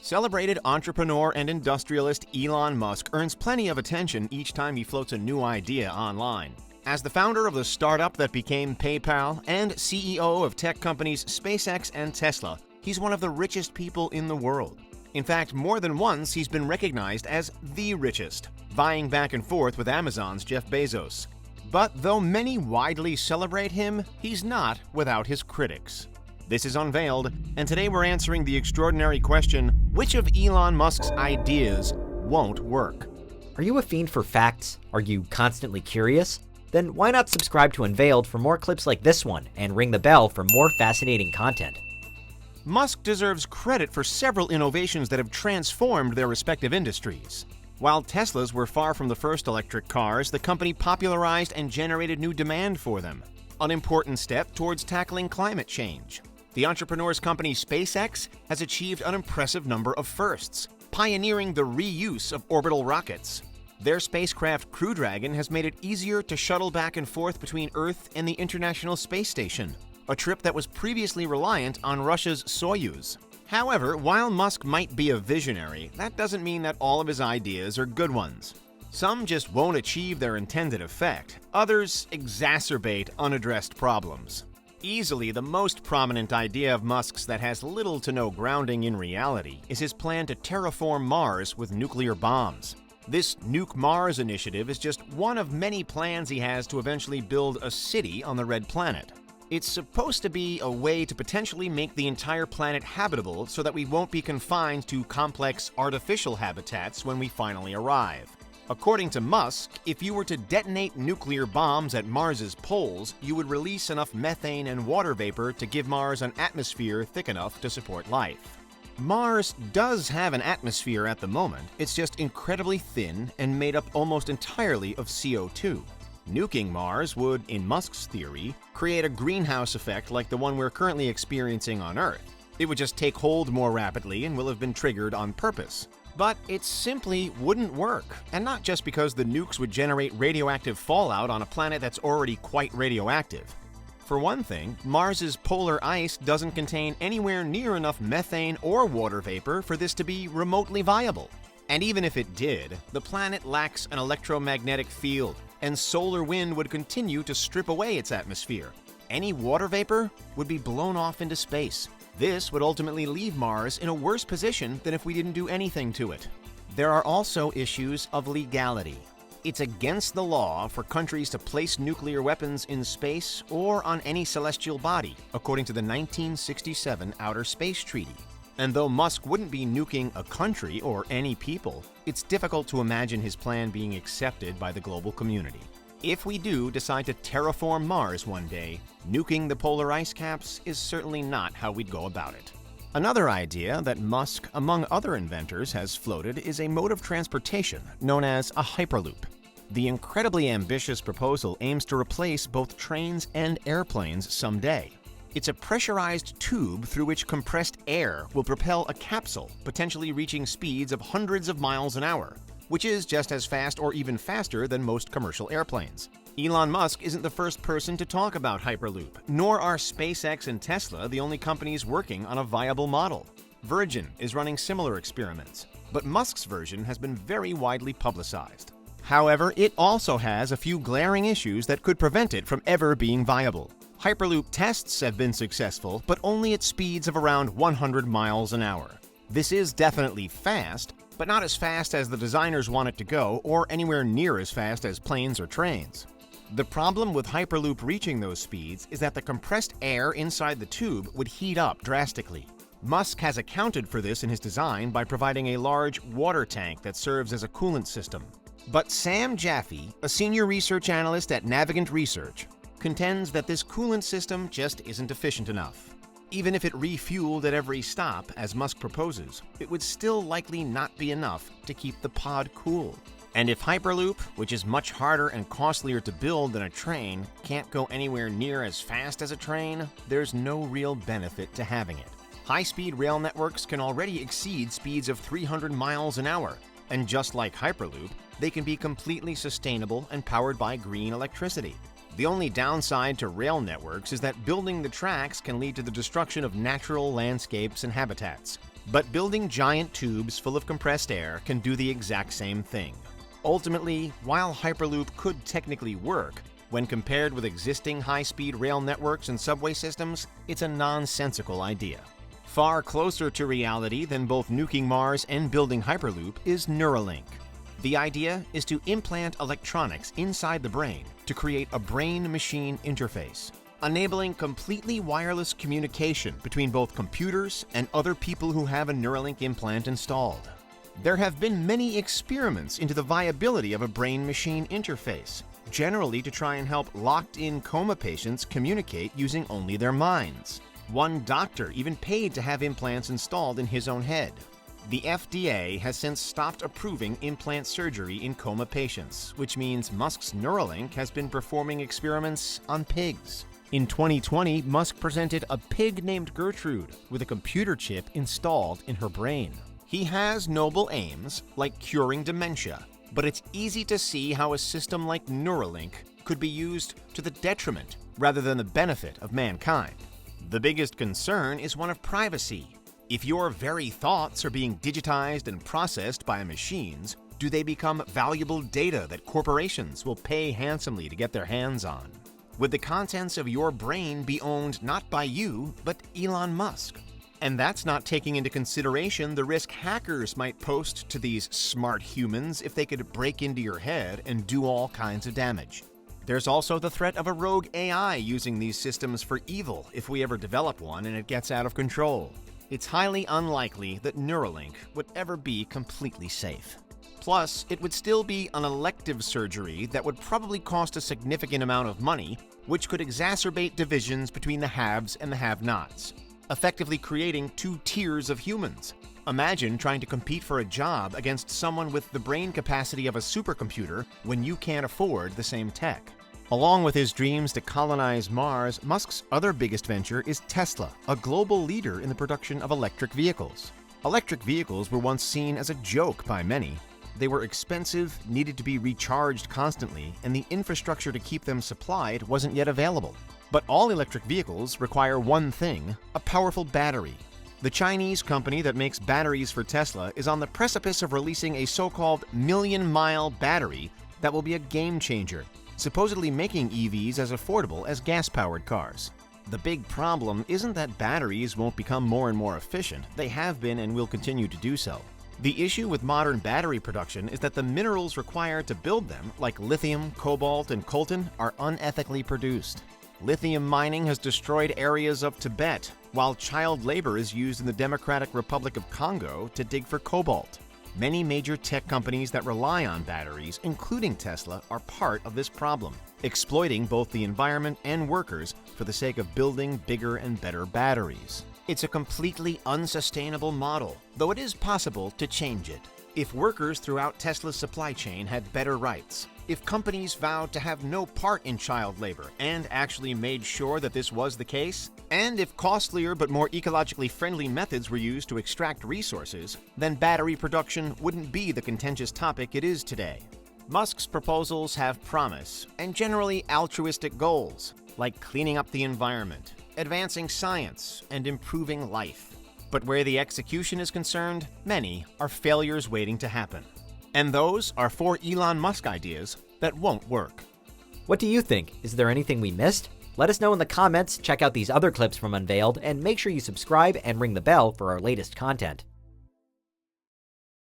Celebrated entrepreneur and industrialist Elon Musk earns plenty of attention each time he floats a new idea online. As the founder of the startup that became PayPal and CEO of tech companies SpaceX and Tesla, he's one of the richest people in the world. In fact, more than once he's been recognized as the richest, vying back and forth with Amazon's Jeff Bezos. But though many widely celebrate him, he's not without his critics. This is Unveiled, and today we're answering the extraordinary question, which of Elon Musk's ideas won't work? Are you a fiend for facts? Are you constantly curious? Then why not subscribe to Unveiled for more clips like this one and ring the bell for more fascinating content? Musk deserves credit for several innovations that have transformed their respective industries. While Teslas were far from the first electric cars, the company popularized and generated new demand for them, an important step towards tackling climate change. The entrepreneur's company SpaceX has achieved an impressive number of firsts, pioneering the reuse of orbital rockets. Their spacecraft Crew Dragon has made it easier to shuttle back and forth between Earth and the International Space Station, a trip that was previously reliant on Russia's Soyuz. However, while Musk might be a visionary, that doesn't mean that all of his ideas are good ones. Some just won't achieve their intended effect. Others exacerbate unaddressed problems. Easily the most prominent idea of Musk's that has little to no grounding in reality is his plan to terraform Mars with nuclear bombs. This Nuke Mars initiative is just one of many plans he has to eventually build a city on the Red Planet. It's supposed to be a way to potentially make the entire planet habitable so that we won't be confined to complex artificial habitats when we finally arrive. According to Musk, if you were to detonate nuclear bombs at Mars's poles, you would release enough methane and water vapor to give Mars an atmosphere thick enough to support life. Mars does have an atmosphere at the moment, it's just incredibly thin and made up almost entirely of CO2. Nuking Mars would, in Musk's theory, create a greenhouse effect like the one we're currently experiencing on Earth. It would just take hold more rapidly and will have been triggered on purpose. But it simply wouldn't work, and not just because the nukes would generate radioactive fallout on a planet that's already quite radioactive. For one thing, Mars's polar ice doesn't contain anywhere near enough methane or water vapor for this to be remotely viable. And even if it did, the planet lacks an electromagnetic field, and solar wind would continue to strip away its atmosphere. Any water vapor would be blown off into space. This would ultimately leave Mars in a worse position than if we didn't do anything to it. There are also issues of legality. It's against the law for countries to place nuclear weapons in space or on any celestial body, according to the 1967 Outer Space Treaty. And though Musk wouldn't be nuking a country or any people, it's difficult to imagine his plan being accepted by the global community. If we do decide to terraform Mars one day, nuking the polar ice caps is certainly not how we'd go about it. Another idea that Musk, among other inventors, has floated is a mode of transportation known as a Hyperloop. The incredibly ambitious proposal aims to replace both trains and airplanes someday. It's a pressurized tube through which compressed air will propel a capsule, potentially reaching speeds of hundreds of miles an hour, which is just as fast or even faster than most commercial airplanes. Elon Musk isn't the first person to talk about Hyperloop, nor are SpaceX and Tesla the only companies working on a viable model. Virgin is running similar experiments, but Musk's version has been very widely publicized. However, it also has a few glaring issues that could prevent it from ever being viable. Hyperloop tests have been successful, but only at speeds of around 100 miles an hour. This is definitely fast, but not as fast as the designers want it to go, or anywhere near as fast as planes or trains. The problem with Hyperloop reaching those speeds is that the compressed air inside the tube would heat up drastically. Musk has accounted for this in his design by providing a large water tank that serves as a coolant system. But Sam Jaffe, a senior research analyst at Navigant Research, contends that this coolant system just isn't efficient enough. Even if it refueled at every stop, as Musk proposes, it would still likely not be enough to keep the pod cool. And if Hyperloop, which is much harder and costlier to build than a train, can't go anywhere near as fast as a train, there's no real benefit to having it. High-speed rail networks can already exceed speeds of 300 miles an hour, and just like Hyperloop, they can be completely sustainable and powered by green electricity. The only downside to rail networks is that building the tracks can lead to the destruction of natural landscapes and habitats. But building giant tubes full of compressed air can do the exact same thing. Ultimately, while Hyperloop could technically work, when compared with existing high-speed rail networks and subway systems, it's a nonsensical idea. Far closer to reality than both nuking Mars and building Hyperloop is Neuralink. The idea is to implant electronics inside the brain to create a brain-machine interface, enabling completely wireless communication between both computers and other people who have a Neuralink implant installed. There have been many experiments into the viability of a brain-machine interface, generally to try and help locked-in coma patients communicate using only their minds. One doctor even paid to have implants installed in his own head. The FDA has since stopped approving implant surgery in coma patients, which means Musk's Neuralink has been performing experiments on pigs. In 2020, Musk presented a pig named Gertrude with a computer chip installed in her brain. He has noble aims, like curing dementia, but it's easy to see how a system like Neuralink could be used to the detriment rather than the benefit of mankind. The biggest concern is one of privacy. If your very thoughts are being digitized and processed by machines, do they become valuable data that corporations will pay handsomely to get their hands on? Would the contents of your brain be owned not by you, but Elon Musk? And that's not taking into consideration the risk hackers might post to these smart humans if they could break into your head and do all kinds of damage. There's also the threat of a rogue AI using these systems for evil if we ever develop one and it gets out of control. It's highly unlikely that Neuralink would ever be completely safe. Plus, it would still be an elective surgery that would probably cost a significant amount of money, which could exacerbate divisions between the haves and the have-nots, effectively creating two tiers of humans. Imagine trying to compete for a job against someone with the brain capacity of a supercomputer when you can't afford the same tech. Along with his dreams to colonize Mars, Musk's other biggest venture is Tesla, a global leader in the production of electric vehicles. Electric vehicles were once seen as a joke by many. They were expensive, needed to be recharged constantly, and the infrastructure to keep them supplied wasn't yet available. But all electric vehicles require one thing: a powerful battery. The Chinese company that makes batteries for Tesla is on the precipice of releasing a so-called million-mile battery that will be a game-changer, supposedly making EVs as affordable as gas-powered cars. The big problem isn't that batteries won't become more and more efficient. They have been and will continue to do so. The issue with modern battery production is that the minerals required to build them, like lithium, cobalt, and coltan, are unethically produced. Lithium mining has destroyed areas of Tibet, while child labor is used in the Democratic Republic of Congo to dig for cobalt. Many major tech companies that rely on batteries, including Tesla, are part of this problem, exploiting both the environment and workers for the sake of building bigger and better batteries. It's a completely unsustainable model, though it is possible to change it. If workers throughout Tesla's supply chain had better rights, if companies vowed to have no part in child labor and actually made sure that this was the case, and if costlier but more ecologically friendly methods were used to extract resources, then battery production wouldn't be the contentious topic it is today. Musk's proposals have promise and generally altruistic goals, like cleaning up the environment, advancing science, and improving life. But where the execution is concerned, many are failures waiting to happen. And those are 4 Elon Musk ideas that won't work. What do you think? Is there anything we missed? Let us know in the comments, check out these other clips from Unveiled, and make sure you subscribe and ring the bell for our latest content.